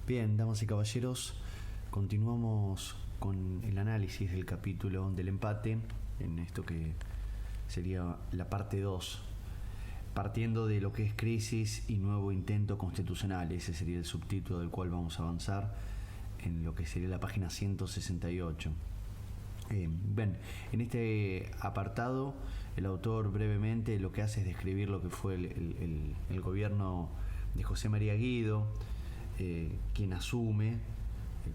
Bien, damas y caballeros, continuamos con el análisis del capítulo del empate, en esto que sería la parte 2, partiendo de lo que es crisis y nuevo intento constitucional. Ese sería el subtítulo del cual vamos a avanzar en lo que sería la página 168. Bien, en este apartado el autor brevemente lo que hace es describir lo que fue el gobierno de José María Guido, quien asume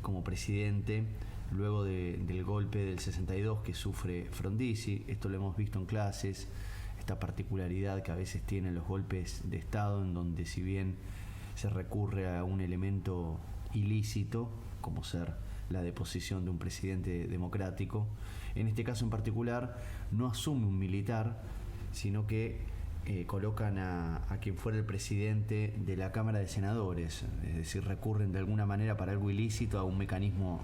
como presidente luego del golpe del 62 que sufre Frondizi. Esto lo hemos visto en clases, esta particularidad que a veces tienen los golpes de Estado, en donde si bien se recurre a un elemento ilícito, como ser la deposición de un presidente democrático, en este caso en particular no asume un militar, sino que colocan a quien fuera el presidente de la Cámara de Senadores, es decir, recurren de alguna manera para algo ilícito a un mecanismo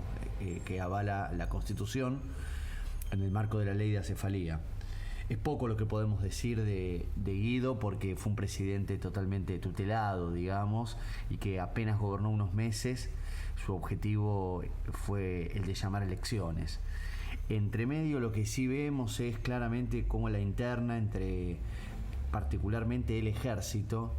que avala la Constitución en el marco de la ley de acefalía. Es poco lo que podemos decir de Guido, porque fue un presidente totalmente tutelado, digamos, y que apenas gobernó unos meses. Su objetivo fue el de llamar elecciones. Entre medio lo que sí vemos es claramente cómo la interna entre particularmente el ejército,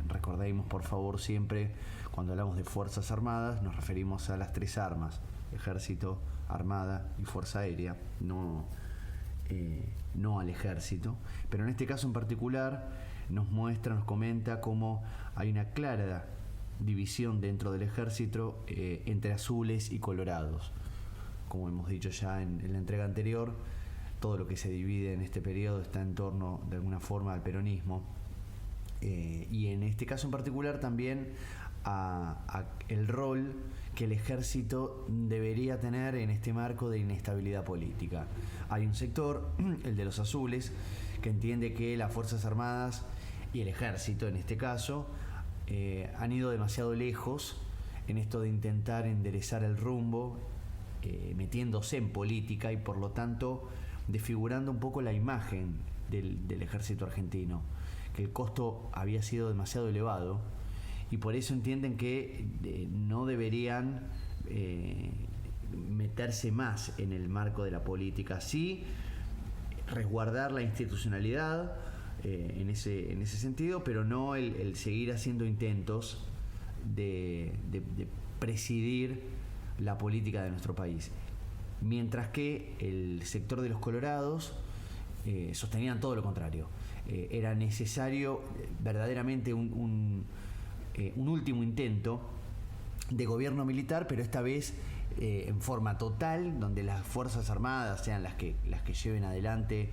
recordemos por favor siempre cuando hablamos de Fuerzas Armadas nos referimos a las tres armas: ejército, armada y fuerza aérea, no al ejército, pero en este caso en particular nos comenta cómo hay una clara división dentro del ejército entre azules y colorados. Como hemos dicho ya en la entrega anterior, todo lo que se divide en este periodo está en torno de alguna forma al peronismo, y en este caso en particular también a el rol que el ejército debería tener en este marco de inestabilidad política. Hay un sector, el de los azules, que entiende que las Fuerzas Armadas y el ejército en este caso han ido demasiado lejos en esto de intentar enderezar el rumbo, metiéndose en política y por lo tanto desfigurando un poco la imagen del ejército argentino, que el costo había sido demasiado elevado y por eso entienden que no deberían meterse más en el marco de la política, sí resguardar la institucionalidad en ese sentido, pero no el seguir haciendo intentos de presidir la política de nuestro país. Mientras que el sector de los colorados sostenían todo lo contrario. Era necesario verdaderamente un último intento de gobierno militar, pero esta vez en forma total, donde las Fuerzas Armadas sean las que lleven adelante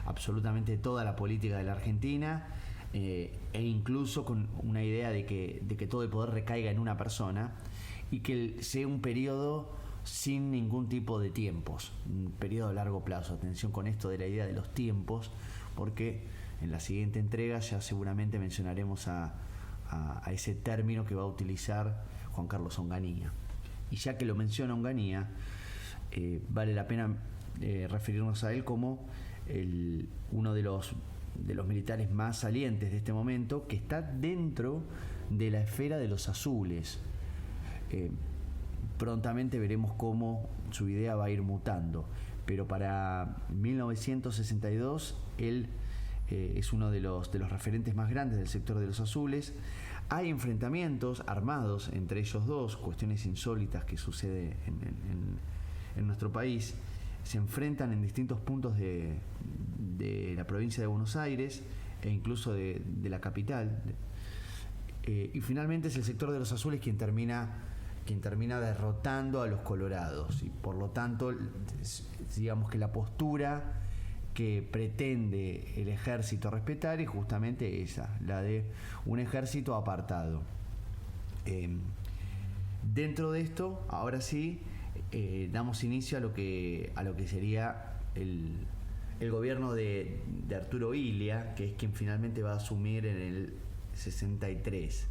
absolutamente toda la política de la Argentina, e incluso con una idea de que todo el poder recaiga en una persona y que sea un periodo sin ningún tipo de tiempos, un periodo a largo plazo. Atención con esto de la idea de los tiempos, porque en la siguiente entrega ya seguramente mencionaremos a ese término que va a utilizar Juan Carlos Onganía. Y ya que lo menciona Onganía, vale la pena referirnos a él como uno de los militares más salientes de este momento, que está dentro de la esfera de los azules. Prontamente veremos cómo su idea va a ir mutando, pero para 1962 él es uno de los referentes más grandes del sector de los azules. Hay enfrentamientos armados entre ellos dos, cuestiones insólitas que sucede en nuestro país. Se enfrentan en distintos puntos de la provincia de Buenos Aires e incluso de la capital, y finalmente es el sector de los azules quien termina derrotando a los colorados, y por lo tanto digamos que la postura que pretende el ejército respetar es justamente esa, la de un ejército apartado. Dentro de esto, ahora sí, damos inicio a lo que sería el gobierno de Arturo Illia, que es quien finalmente va a asumir en el 63.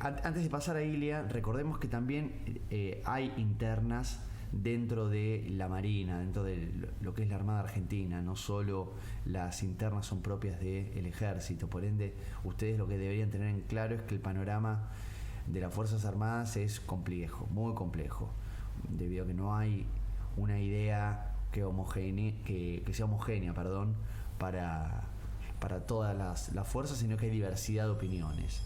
Antes de pasar a Illia, recordemos que también hay internas dentro de la Marina, dentro de lo que es la Armada Argentina. No solo las internas son propias del Ejército. Por ende, ustedes lo que deberían tener en claro es que el panorama de las Fuerzas Armadas es complejo, muy complejo, debido a que no hay una idea que sea homogénea, para todas las fuerzas, sino que hay diversidad de opiniones.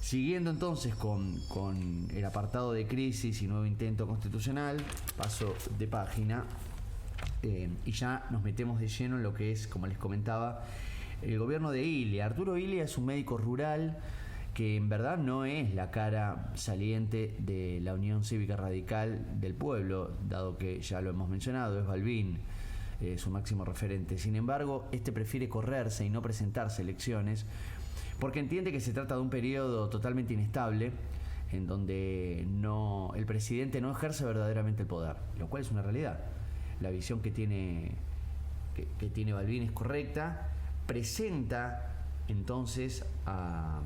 Siguiendo entonces con el apartado de crisis y nuevo intento constitucional, paso de página y ya nos metemos de lleno en lo que es, como les comentaba, el gobierno de Ilia. Arturo Ilia es un médico rural que en verdad no es la cara saliente de la Unión Cívica Radical del Pueblo, dado que ya lo hemos mencionado, es Balbín su máximo referente. Sin embargo, este prefiere correrse y no presentarse a elecciones porque entiende que se trata de un periodo totalmente inestable en donde el presidente no ejerce verdaderamente el poder, lo cual es una realidad. La visión que tiene Balbín es correcta. Presenta entonces a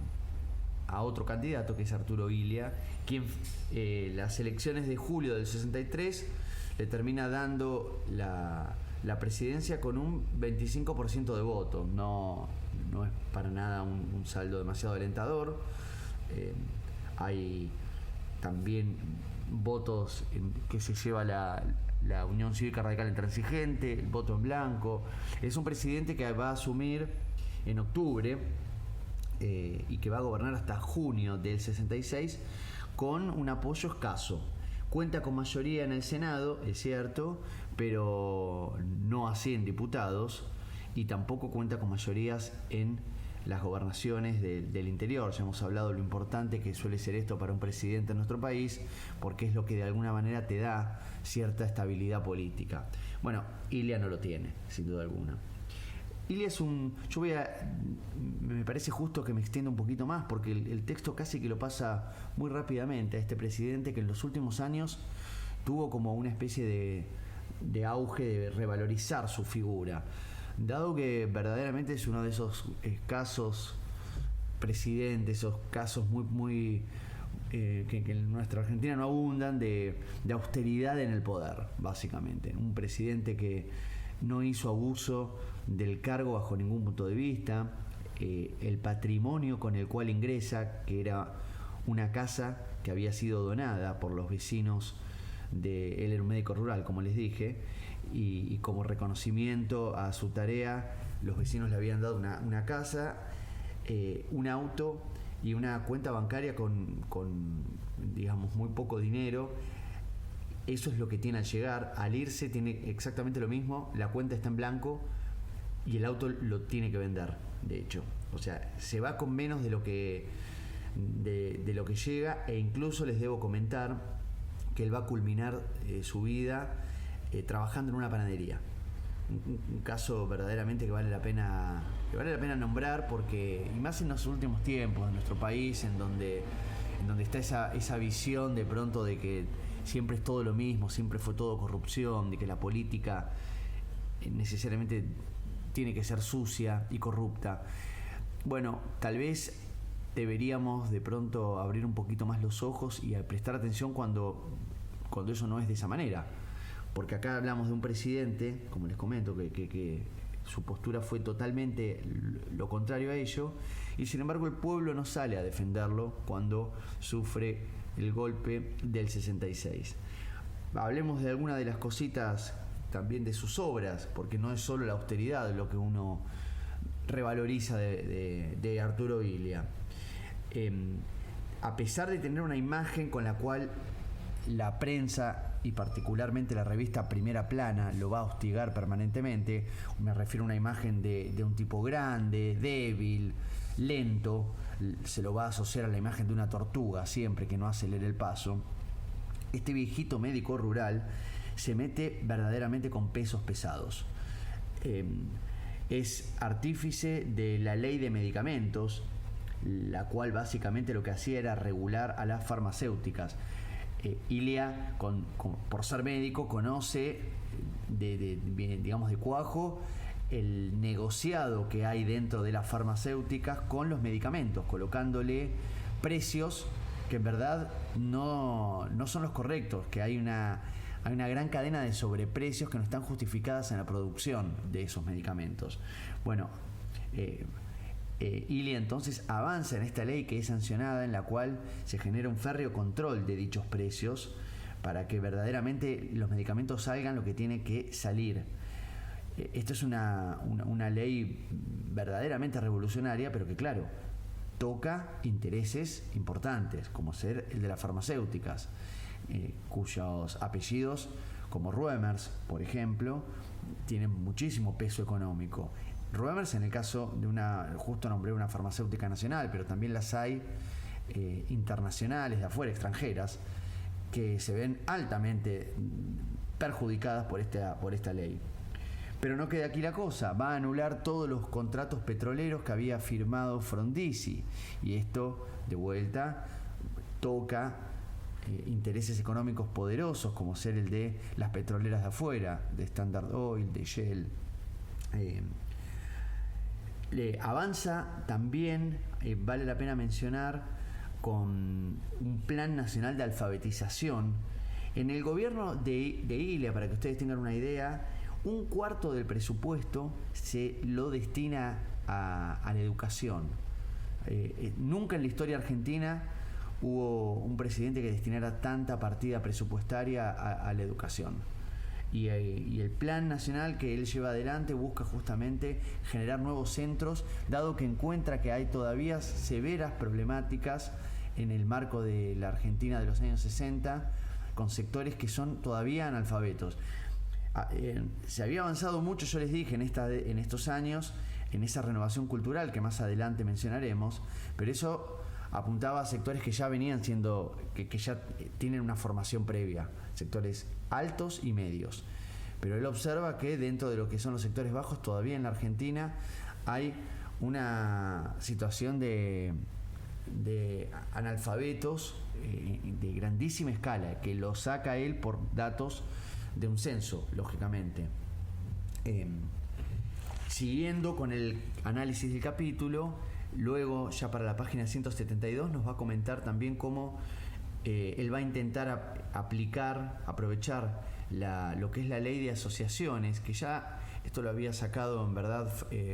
otro candidato, que es Arturo Ilia, quien las elecciones de julio del 63 le termina dando la presidencia con un 25% de votos. No es para nada un saldo demasiado alentador. Hay también votos que se lleva la Unión Cívica Radical Intransigente, el voto en blanco. Es un presidente que va a asumir en octubre y que va a gobernar hasta junio del 66 con un apoyo escaso. Cuenta con mayoría en el Senado, es cierto, pero no así en diputados, y tampoco cuenta con mayorías en las gobernaciones del interior. Ya hemos hablado de lo importante que suele ser esto para un presidente en nuestro país, porque es lo que de alguna manera te da cierta estabilidad política. Bueno, Ilia no lo tiene, sin duda alguna. Ilia es me parece justo que me extienda un poquito más, porque el texto casi que lo pasa muy rápidamente a este presidente que en los últimos años tuvo como una especie de auge de revalorizar su figura, dado que verdaderamente es uno de esos escasos presidentes, esos casos muy que en nuestra Argentina no abundan, de austeridad en el poder, básicamente. Un presidente que no hizo abuso del cargo bajo ningún punto de vista. El patrimonio con el cual ingresa, que era una casa que había sido donada por los vecinos él era un médico rural, como les dije, y como reconocimiento a su tarea, los vecinos le habían dado una casa, un auto y una cuenta bancaria con digamos, muy poco dinero. Eso es lo que tiene al llegar. Al irse tiene exactamente lo mismo, la cuenta está en blanco y el auto lo tiene que vender, de hecho. O sea, se va con menos de lo que llega, e incluso les debo comentar que él va a culminar su vida trabajando en una panadería. Un caso verdaderamente que vale la pena nombrar, porque, y más en los últimos tiempos en nuestro país, en donde está esa visión de pronto de que siempre es todo lo mismo, siempre fue todo corrupción, de que la política necesariamente tiene que ser sucia y corrupta. Bueno, tal vez deberíamos de pronto abrir un poquito más los ojos y prestar atención cuando eso no es de esa manera. Porque acá hablamos de un presidente, como les comento, que su postura fue totalmente lo contrario a ello, y sin embargo el pueblo no sale a defenderlo cuando sufre el golpe del 66. Hablemos de alguna de las cositas también de sus obras, porque no es solo la austeridad lo que uno revaloriza de Arturo Ilia. A pesar de tener una imagen con la cual la prensa y particularmente la revista Primera Plana lo va a hostigar permanentemente, me refiero a una imagen de un tipo grande, débil, lento, se lo va a asociar a la imagen de una tortuga siempre que no acelere el paso. Este viejito médico rural se mete verdaderamente con pesos pesados. Es artífice de la ley de medicamentos, la cual básicamente lo que hacía era regular a las farmacéuticas. Ilia, por ser médico, conoce digamos de cuajo el negociado que hay dentro de las farmacéuticas con los medicamentos, colocándole precios que en verdad no son los correctos, que hay una hay una gran cadena de sobreprecios que no están justificadas en la producción de esos medicamentos. Bueno, ILIA entonces avanza en esta ley que es sancionada, en la cual se genera un férreo control de dichos precios para que verdaderamente los medicamentos salgan lo que tiene que salir. Esto es una ley verdaderamente revolucionaria, pero que claro, toca intereses importantes, como ser el de las farmacéuticas, cuyos apellidos, como Ruemers, por ejemplo, tienen muchísimo peso económico. Ruemers, en el caso de justo nombré una farmacéutica nacional, pero también las hay internacionales, de afuera, extranjeras, que se ven altamente perjudicadas por esta ley. Pero no queda aquí la cosa, va a anular todos los contratos petroleros que había firmado Frondizi, y esto, de vuelta, toca intereses económicos poderosos, como ser el de las petroleras de afuera, de Standard Oil, de Shell. Avanza también, vale la pena mencionar, con un plan nacional de alfabetización. En el gobierno de ILIA, para que ustedes tengan una idea, 1/4 del presupuesto se lo destina a la educación. Nunca en la historia argentina hubo un presidente que destinara tanta partida presupuestaria a la educación. Y el plan nacional que él lleva adelante busca justamente generar nuevos centros, dado que encuentra que hay todavía severas problemáticas en el marco de la Argentina de los años 60, con sectores que son todavía analfabetos. Se había avanzado mucho, yo les dije, en estos años, en esa renovación cultural que más adelante mencionaremos, pero eso apuntaba a sectores que ya venían siendo, que ya tienen una formación previa, sectores altos y medios. Pero él observa que dentro de lo que son los sectores bajos, todavía en la Argentina hay una situación de analfabetos de grandísima escala, que lo saca él por datos de un censo, lógicamente. Siguiendo con el análisis del capítulo, luego ya para la página 172 nos va a comentar también cómo él va a intentar aprovechar lo que es la ley de asociaciones, que ya esto lo había sacado, en verdad,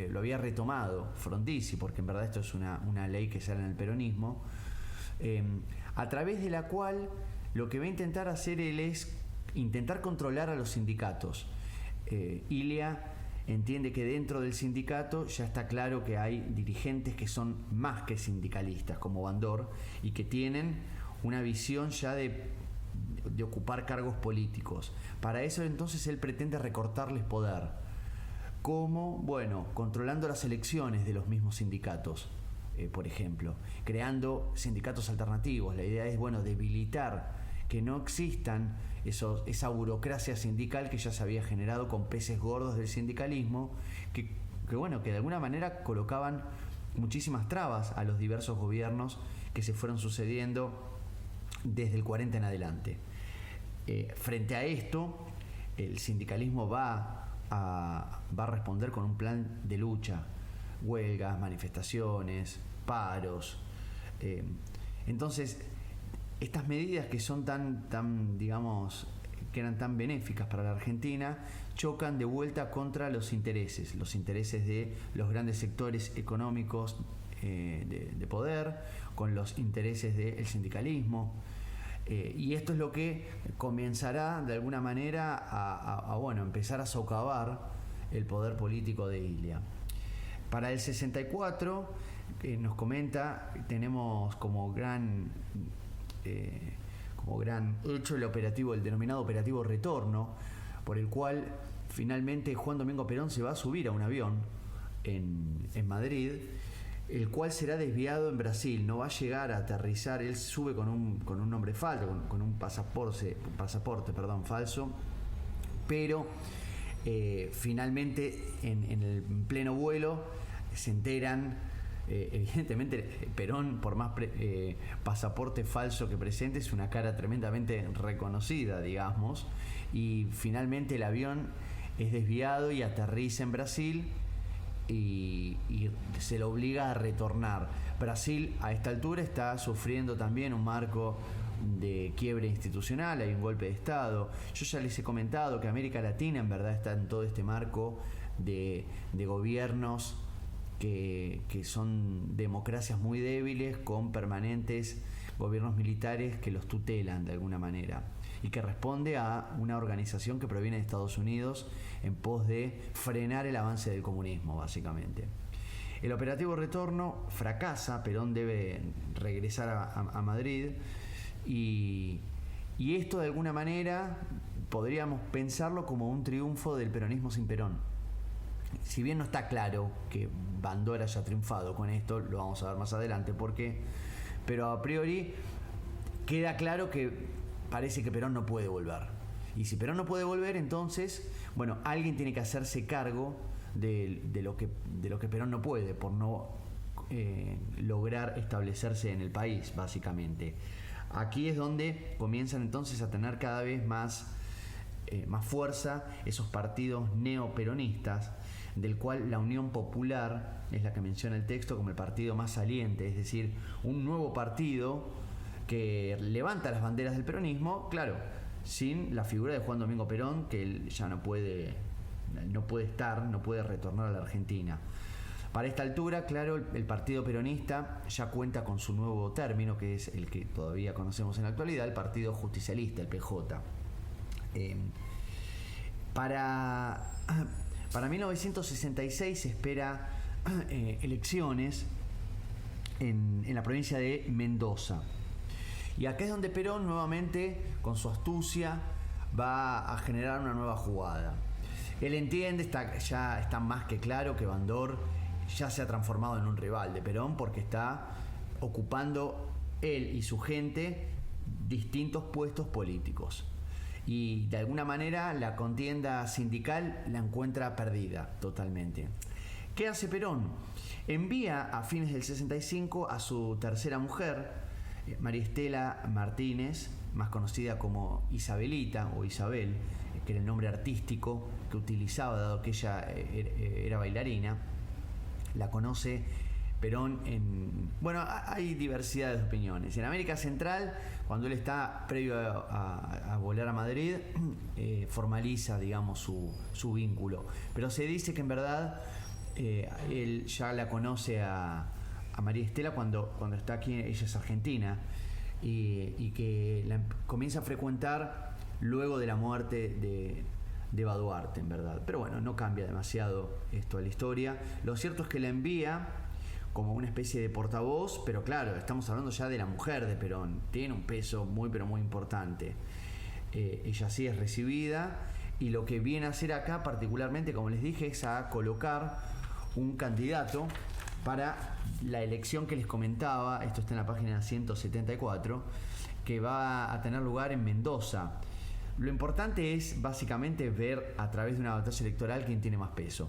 lo había retomado Frondizi, porque en verdad esto es una ley que sale en el peronismo, a través de la cual lo que va a intentar hacer él es intentar controlar a los sindicatos. ILIA entiende que dentro del sindicato ya está claro que hay dirigentes que son más que sindicalistas, como Bandor, y que tienen una visión ya de ocupar cargos políticos. Para eso entonces él pretende recortarles poder. ¿Cómo? Bueno, controlando las elecciones de los mismos sindicatos, por ejemplo, creando sindicatos alternativos. La idea es, bueno, debilitar, que no existan esa burocracia sindical que ya se había generado con peces gordos del sindicalismo, que de alguna manera colocaban muchísimas trabas a los diversos gobiernos que se fueron sucediendo desde el 40 en adelante. Frente a esto, el sindicalismo va a responder con un plan de lucha, huelgas, manifestaciones, paros. Entonces, estas medidas que son que eran tan benéficas para la Argentina, chocan de vuelta contra los intereses de los grandes sectores económicos de poder, con los intereses del sindicalismo. Y esto es lo que comenzará de alguna manera a empezar a socavar el poder político de ILIA. Para el 64, nos comenta, tenemos como gran hecho el denominado operativo Retorno, por el cual finalmente Juan Domingo Perón se va a subir a un avión en Madrid, el cual será desviado en Brasil, no va a llegar a aterrizar. Él sube con un nombre falso, con un pasaporte falso, pero finalmente en el pleno vuelo se enteran. Evidentemente Perón, por más pasaporte falso que presente, es una cara tremendamente reconocida, digamos, y finalmente el avión es desviado y aterriza en Brasil y se lo obliga a retornar. Brasil a esta altura está sufriendo también un marco de quiebre institucional, hay un golpe de Estado. Yo ya les he comentado que América Latina en verdad está en todo este marco de gobiernos que son democracias muy débiles, con permanentes gobiernos militares que los tutelan de alguna manera, y que responde a una organización que proviene de Estados Unidos en pos de frenar el avance del comunismo, básicamente. El operativo Retorno fracasa, Perón debe regresar a Madrid, y esto de alguna manera podríamos pensarlo como un triunfo del peronismo sin Perón. Si bien no está claro que Bandor haya triunfado con esto, lo vamos a ver más adelante pero a priori queda claro que parece que Perón no puede volver. Y si Perón no puede volver, entonces, bueno, alguien tiene que hacerse cargo de lo que Perón no puede, por no lograr establecerse en el país, básicamente. Aquí es donde comienzan entonces a tener cada vez más fuerza esos partidos neoperonistas, del cual la Unión Popular es la que menciona el texto como el partido más saliente, es decir, un nuevo partido que levanta las banderas del peronismo, claro, sin la figura de Juan Domingo Perón, que él ya no puede retornar a la Argentina. Para esta altura, claro, el Partido Peronista ya cuenta con su nuevo término, que es el que todavía conocemos en la actualidad, el Partido Justicialista, el PJ. Para 1966 se espera elecciones en la provincia de Mendoza. Y acá es donde Perón nuevamente, con su astucia, va a generar una nueva jugada. Él entiende, ya está más que claro que Bandor ya se ha transformado en un rival de Perón, porque está ocupando él y su gente distintos puestos políticos. Y de alguna manera la contienda sindical la encuentra perdida totalmente. ¿Qué hace Perón? Envía a fines del 65 a su tercera mujer, María Estela Martínez, más conocida como Isabelita o Isabel, que era el nombre artístico que utilizaba, dado que ella era bailarina. La conoce Perón bueno, hay diversidad de opiniones. En América Central, cuando él está previo a volar a Madrid, formaliza, digamos, su vínculo. Pero se dice que en verdad él ya la conoce a María Estela cuando está aquí. Ella es argentina, y que la comienza a frecuentar luego de la muerte de Eva Duarte, en verdad. Pero bueno, no cambia demasiado esto a la historia. Lo cierto es que la envía como una especie de portavoz, pero claro, estamos hablando ya de la mujer de Perón, tiene un peso muy pero muy importante. Ella sí es recibida, y lo que viene a hacer acá particularmente, como les dije, es a colocar un candidato para la elección que les comentaba. Esto está en la página 174, que va a tener lugar en Mendoza. Lo importante es básicamente ver a través de una batalla electoral quién tiene más peso.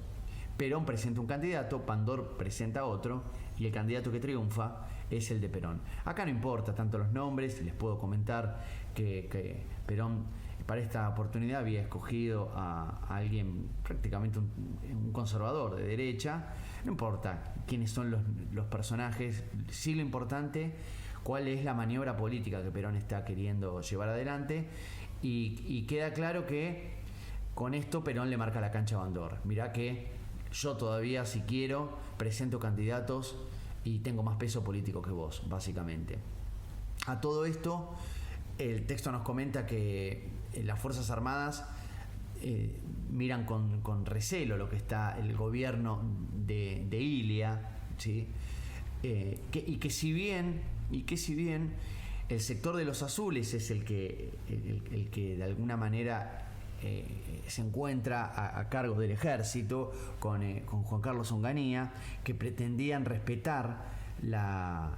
Perón presenta un candidato, Bandor presenta otro, y el candidato que triunfa es el de Perón. Acá no importa tanto los nombres, les puedo comentar que Perón para esta oportunidad había escogido a alguien prácticamente un conservador de derecha. No importa quiénes son los personajes, sí lo importante, cuál es la maniobra política que Perón está queriendo llevar adelante, y queda claro que con esto Perón le marca la cancha a Bandor. Mirá que yo todavía, si quiero, presento candidatos y tengo más peso político que vos, básicamente. A todo esto, el texto nos comenta que las Fuerzas Armadas miran con recelo lo que está el gobierno de Ilia, ¿sí? Y que si bien el sector de los azules es el que de alguna manera se encuentra a cargo del ejército con Juan Carlos Onganía, que pretendían respetar la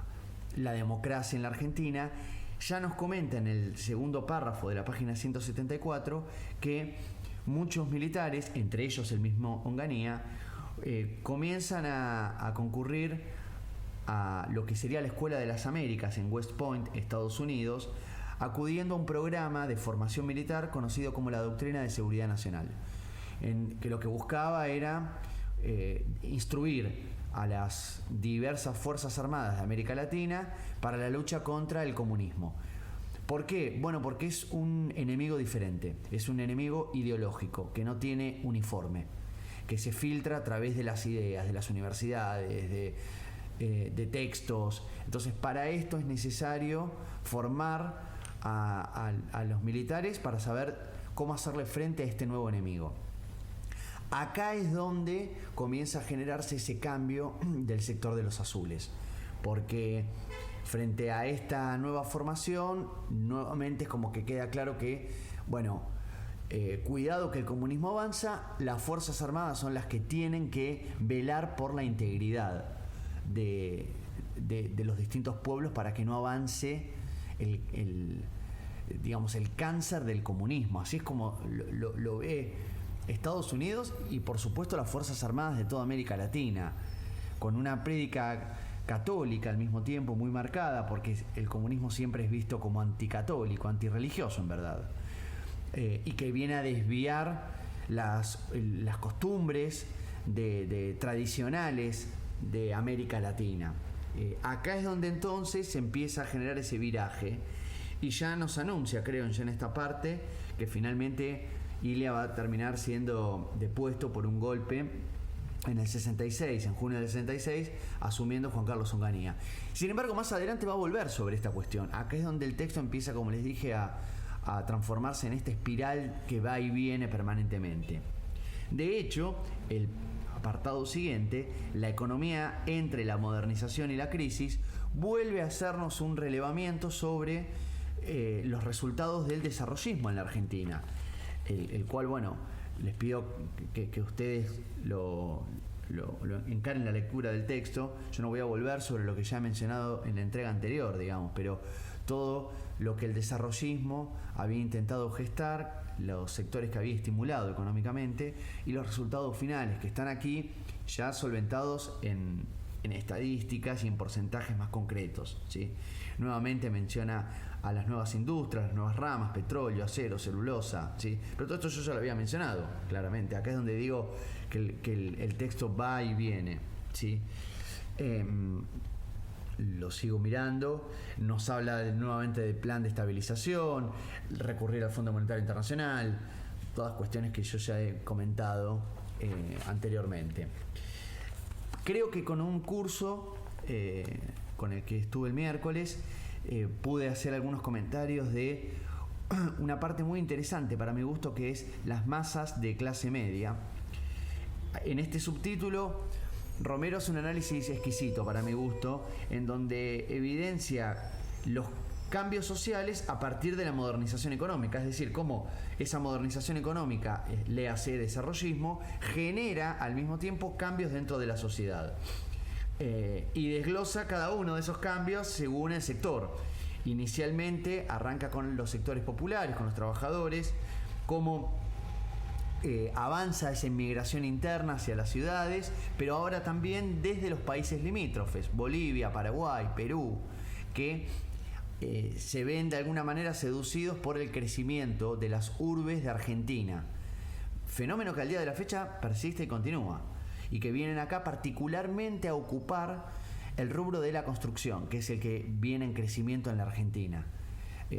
democracia en la Argentina. Ya nos comenta en el segundo párrafo de la página 174 que muchos militares, entre ellos el mismo Onganía, comienzan a concurrir a lo que sería la Escuela de las Américas en West Point, Estados Unidos, acudiendo a un programa de formación militar conocido como la Doctrina de Seguridad Nacional, en que lo que buscaba era instruir a las diversas fuerzas armadas de América Latina para la lucha contra el comunismo. ¿Por qué? Bueno, porque es un enemigo diferente, es un enemigo ideológico, que no tiene uniforme, que se filtra a través de las ideas, de las universidades, de textos. Entonces, para esto es necesario formar a los militares para saber cómo hacerle frente a este nuevo enemigo. Acá es donde comienza a generarse ese cambio del sector de los azules, porque frente a esta nueva formación, nuevamente es como que queda claro que, bueno, cuidado que el comunismo avanza, las Fuerzas Armadas son las que tienen que velar por la integridad de los distintos pueblos para que no avance digamos, el cáncer del comunismo. Así es como lo ve Estados Unidos y por supuesto las Fuerzas Armadas de toda América Latina, con una prédica católica al mismo tiempo muy marcada, porque el comunismo siempre es visto como anticatólico, antirreligioso en verdad, y que viene a desviar las costumbres tradicionales de América Latina. Acá es donde entonces se empieza a generar ese viraje y ya nos anuncia, creo, ya en esta parte, que finalmente Ilia va a terminar siendo depuesto por un golpe en el 66, en junio del 66, asumiendo Juan Carlos Onganía. Sin embargo, más adelante va a volver sobre esta cuestión. Acá es donde el texto empieza, como les dije, a transformarse en esta espiral que va y viene permanentemente. De hecho, el apartado siguiente, la economía entre la modernización y la crisis, vuelve a hacernos un relevamiento sobre los resultados del desarrollismo en la Argentina, el cual, bueno, les pido que ustedes lo encaren la lectura del texto. Yo no voy a volver sobre lo que ya he mencionado en la entrega anterior, digamos, pero todo lo que el desarrollismo había intentado gestar, los sectores que había estimulado económicamente y los resultados finales que están aquí ya solventados en estadísticas y en porcentajes más concretos, ¿sí? Nuevamente menciona a las nuevas industrias, las nuevas ramas, petróleo, acero, celulosa, ¿sí? Pero todo esto yo ya lo había mencionado, claramente. Acá es donde digo que el texto va y viene, ¿sí? Lo sigo mirando, nos habla nuevamente del plan de estabilización, recurrir al Fondo Monetario Internacional, todas cuestiones que yo ya he comentado anteriormente. Creo que con un curso con el que estuve el miércoles pude hacer algunos comentarios de una parte muy interesante para mi gusto, que es las masas de clase media. En este subtítulo, Romero hace un análisis exquisito para mi gusto, en donde evidencia los cambios sociales a partir de la modernización económica, es decir, cómo esa modernización económica, léase desarrollismo, genera al mismo tiempo cambios dentro de la sociedad. Y desglosa cada uno de esos cambios según el sector. Inicialmente arranca con los sectores populares, con los trabajadores, cómo avanza esa inmigración interna hacia las ciudades, pero ahora también desde los países limítrofes, Bolivia, Paraguay, Perú, que se ven de alguna manera seducidos por el crecimiento de las urbes de Argentina. Fenómeno que al día de la fecha persiste y continúa, y que vienen acá particularmente a ocupar el rubro de la construcción, que es el que viene en crecimiento en la Argentina.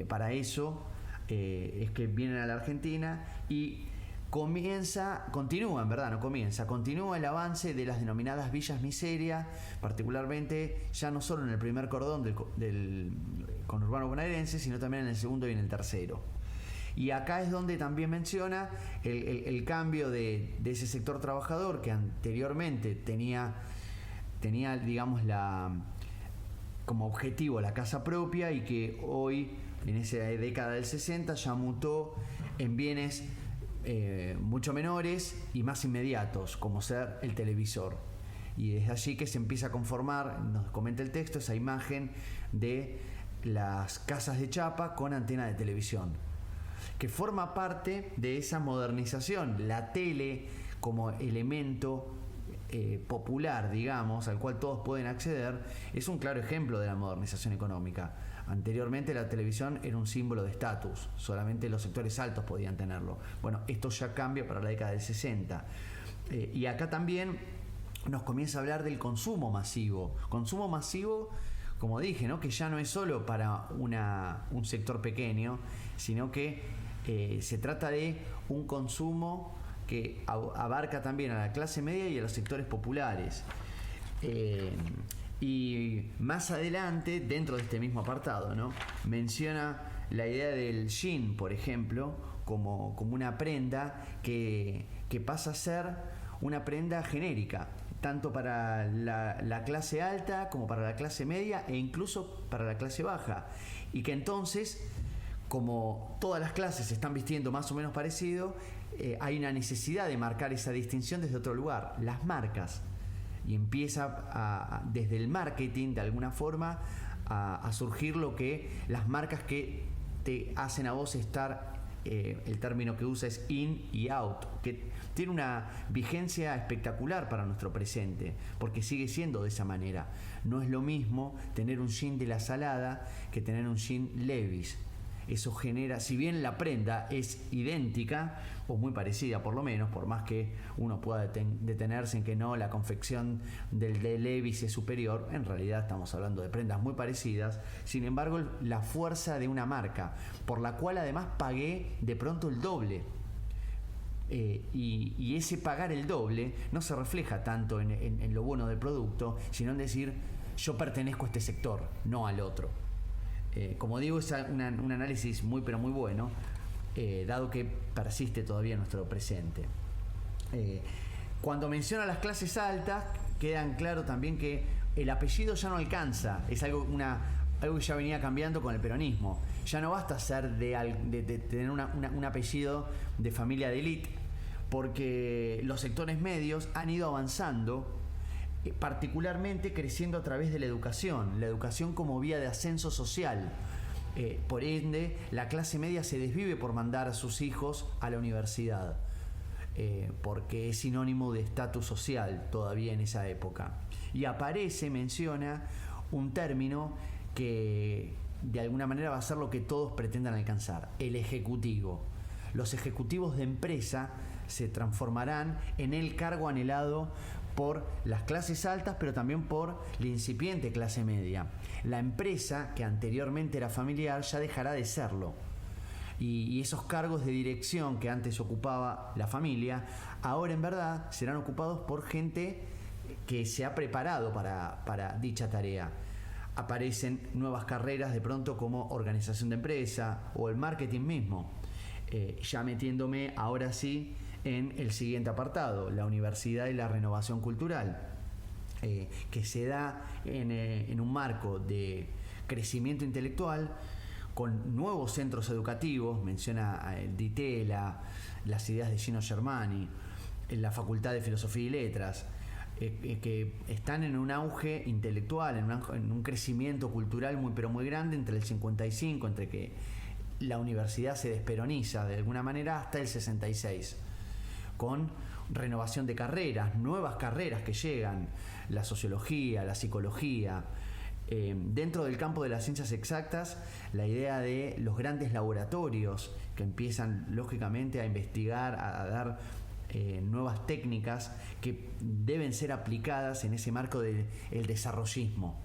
Para eso es que vienen a la Argentina y continúa el avance de las denominadas villas miseria, particularmente ya no solo en el primer cordón del conurbano bonaerense, sino también en el segundo y en el tercero. Y acá es donde también menciona el cambio de ese sector trabajador que anteriormente tenía digamos, como objetivo la casa propia, y que hoy, en esa década del 60, ya mutó en bienes mucho menores y más inmediatos, como ser el televisor. Y es allí que se empieza a conformar, nos comenta el texto, esa imagen de las casas de chapa con antena de televisión, que forma parte de esa modernización. La tele como elemento popular, digamos, al cual todos pueden acceder, es un claro ejemplo de la modernización económica. Anteriormente la televisión era un símbolo de estatus, solamente los sectores altos podían tenerlo. Bueno, esto ya cambia para la década del 60. Y acá también nos comienza a hablar del consumo masivo como dije, ¿no? Que ya no es solo para un sector pequeño, sino que se trata de un consumo que abarca también a la clase media y a los sectores populares. Y más adelante, dentro de este mismo apartado, ¿no? Menciona la idea del jean, por ejemplo, como una prenda que pasa a ser una prenda genérica, tanto para la clase alta como para la clase media e incluso para la clase baja. Y que entonces, como todas las clases se están vistiendo más o menos parecido, hay una necesidad de marcar esa distinción desde otro lugar, las marcas. Y empieza desde el marketing, de alguna forma, a surgir lo que las marcas que te hacen a vos estar, el término que usa es in y out, que tiene una vigencia espectacular para nuestro presente, porque sigue siendo de esa manera. No es lo mismo tener un jean de La Salada que tener un jean Levi's. Eso genera, si bien la prenda es idéntica o muy parecida por lo menos, por más que uno pueda detenerse en que no, la confección del de Levi's es superior, en realidad estamos hablando de prendas muy parecidas. Sin embargo, la fuerza de una marca, por la cual además pagué de pronto el doble. Y ese pagar el doble no se refleja tanto en lo bueno del producto, sino en decir, yo pertenezco a este sector, no al otro. Como digo, es un análisis muy pero muy bueno, dado que persiste todavía en nuestro presente. Cuando menciona las clases altas, quedan claro también que el apellido ya no alcanza, es algo que ya venía cambiando con el peronismo. Ya no basta ser de tener un apellido de familia de élite, porque los sectores medios han ido avanzando, particularmente creciendo a través de la educación como vía de ascenso social. Por ende, la clase media se desvive por mandar a sus hijos a la universidad, porque es sinónimo de estatus social todavía en esa época. Y menciona un término que de alguna manera va a ser lo que todos pretendan alcanzar: el ejecutivo. Los ejecutivos de empresa se transformarán en el cargo anhelado por las clases altas, pero también por la incipiente clase media. La empresa, que anteriormente era familiar, ya dejará de serlo. Y esos cargos de dirección que antes ocupaba la familia, ahora en verdad serán ocupados por gente que se ha preparado para dicha tarea. Aparecen nuevas carreras de pronto como organización de empresa o el marketing mismo. Ya metiéndome ahora sí en el siguiente apartado, la universidad y la renovación cultural, que se da en un marco de crecimiento intelectual con nuevos centros educativos. Menciona el Ditela, las ideas de Gino Germani, la Facultad de Filosofía y Letras, que están en un auge intelectual, en un crecimiento cultural muy pero muy grande entre el 55, entre que la universidad se desperoniza de alguna manera, hasta el 66, con renovación de carreras, nuevas carreras que llegan, la sociología, la psicología. Dentro del campo de las ciencias exactas, la idea de los grandes laboratorios que empiezan lógicamente a investigar, a dar nuevas técnicas que deben ser aplicadas en ese marco del desarrollismo.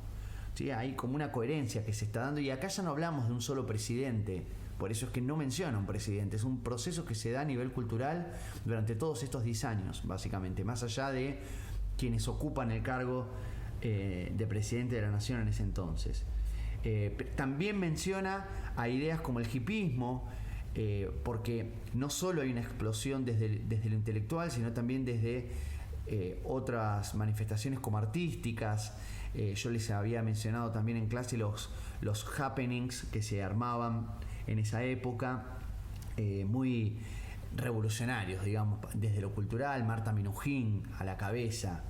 ¿Sí? Hay como una coherencia que se está dando, y acá ya no hablamos de un solo presidente. Por eso es que no menciona un presidente, es un proceso que se da a nivel cultural durante todos estos 10 años, básicamente, más allá de quienes ocupan el cargo de presidente de la nación en ese entonces. También menciona a ideas como el hipismo, porque no solo hay una explosión desde lo intelectual, sino también desde otras manifestaciones como artísticas. Yo les había mencionado también en clase los happenings que se armaban en esa época, muy revolucionarios, digamos, desde lo cultural. Marta Minujín a la cabeza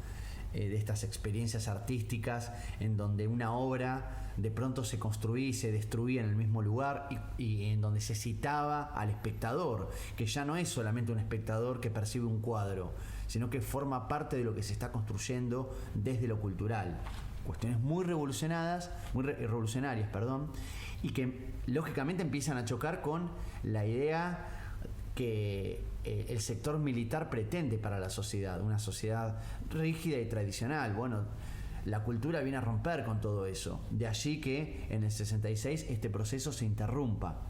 de estas experiencias artísticas en donde una obra de pronto se construía y se destruía en el mismo lugar, y en donde se citaba al espectador, que ya no es solamente un espectador que percibe un cuadro, sino que forma parte de lo que se está construyendo desde lo cultural. Cuestiones muy revolucionarias, y que lógicamente empiezan a chocar con la idea que el sector militar pretende para la sociedad, una sociedad rígida y tradicional. Bueno, la cultura viene a romper con todo eso. De allí que en el 66 este proceso se interrumpa.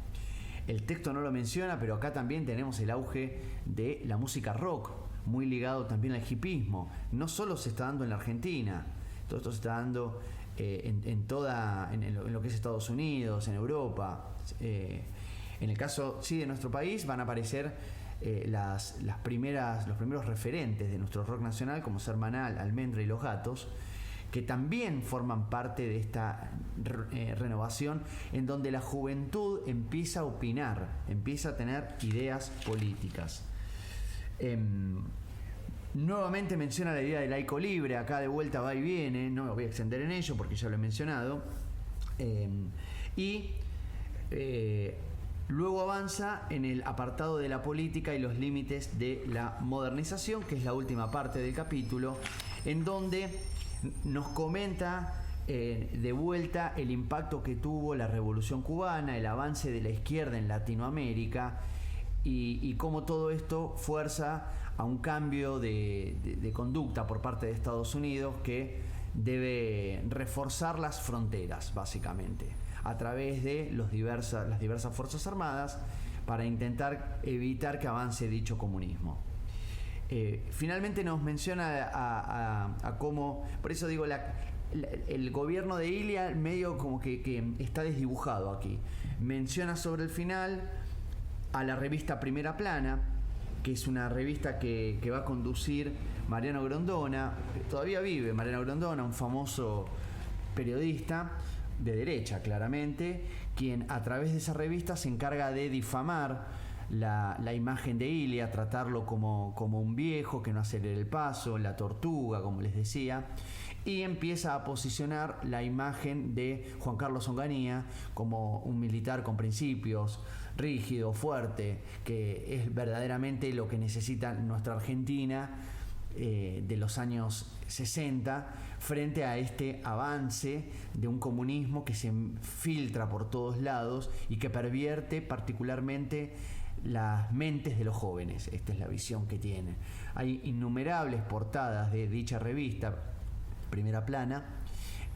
El texto no lo menciona, pero acá también tenemos el auge de la música rock, muy ligado también al hipismo. No solo se está dando en la Argentina, todo esto se está dando en lo que es Estados Unidos, en Europa. En el caso de nuestro país van a aparecer los primeros referentes de nuestro rock nacional, como Sermanal, Almendra y Los Gatos, que también forman parte de esta renovación, en donde la juventud empieza a opinar, empieza a tener ideas políticas. Nuevamente menciona la idea de laico libre, acá de vuelta va y viene, no me voy a extender en ello porque ya lo he mencionado. Luego avanza en el apartado de la política y los límites de la modernización, que es la última parte del capítulo, en donde nos comenta de vuelta el impacto que tuvo la Revolución Cubana, el avance de la izquierda en Latinoamérica y cómo todo esto fuerza a un cambio de conducta por parte de Estados Unidos que debe reforzar las fronteras, básicamente, a través de las diversas Fuerzas Armadas para intentar evitar que avance dicho comunismo. Finalmente nos menciona a cómo, por eso digo, el gobierno de Ilia medio como que está desdibujado aquí. Menciona sobre el final a la revista Primera Plana, que es una revista que va a conducir Mariano Grondona, todavía vive Mariano Grondona, un famoso periodista de derecha claramente, quien a través de esa revista se encarga de difamar la imagen de Ilia, tratarlo como un viejo que no acelera el paso, la tortuga, como les decía, y empieza a posicionar la imagen de Juan Carlos Onganía como un militar con principios, rígido, fuerte, que es verdaderamente lo que necesita nuestra Argentina de los años 60 frente a este avance de un comunismo que se filtra por todos lados y que pervierte particularmente las mentes de los jóvenes. Esta es la visión que tiene. Hay innumerables portadas de dicha revista Primera Plana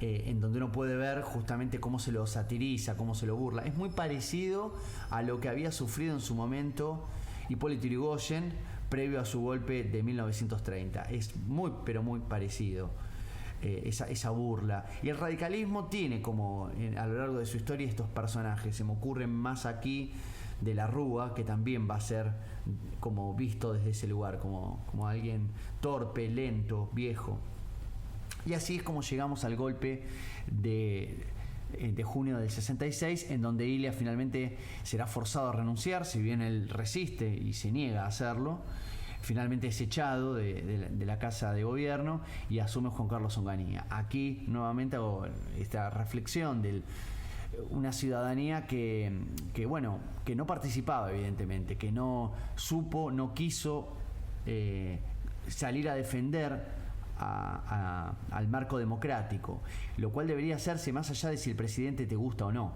en donde uno puede ver justamente cómo se lo satiriza, cómo se lo burla. Es muy parecido a lo que había sufrido en su momento Hipólito Yrigoyen previo a su golpe de 1930. Es muy, pero muy parecido esa burla. Y el radicalismo tiene como a lo largo de su historia estos personajes. Se me ocurren más aquí de la Rúa, que también va a ser como visto desde ese lugar, como alguien torpe, lento, viejo. Y así es como llegamos al golpe de junio del 66, en donde Ilia finalmente será forzado a renunciar, si bien él resiste y se niega a hacerlo. Finalmente es echado de la casa de gobierno y asume Juan Carlos Onganía. Aquí nuevamente hago esta reflexión de una ciudadanía que no participaba, evidentemente, que no supo, no quiso salir a defender al marco democrático, lo cual debería hacerse más allá de si el presidente te gusta o no.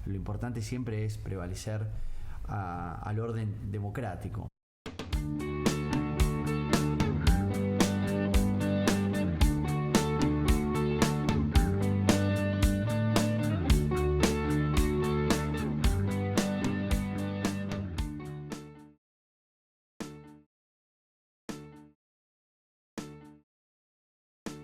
Lo importante siempre es prevalecer al orden democrático.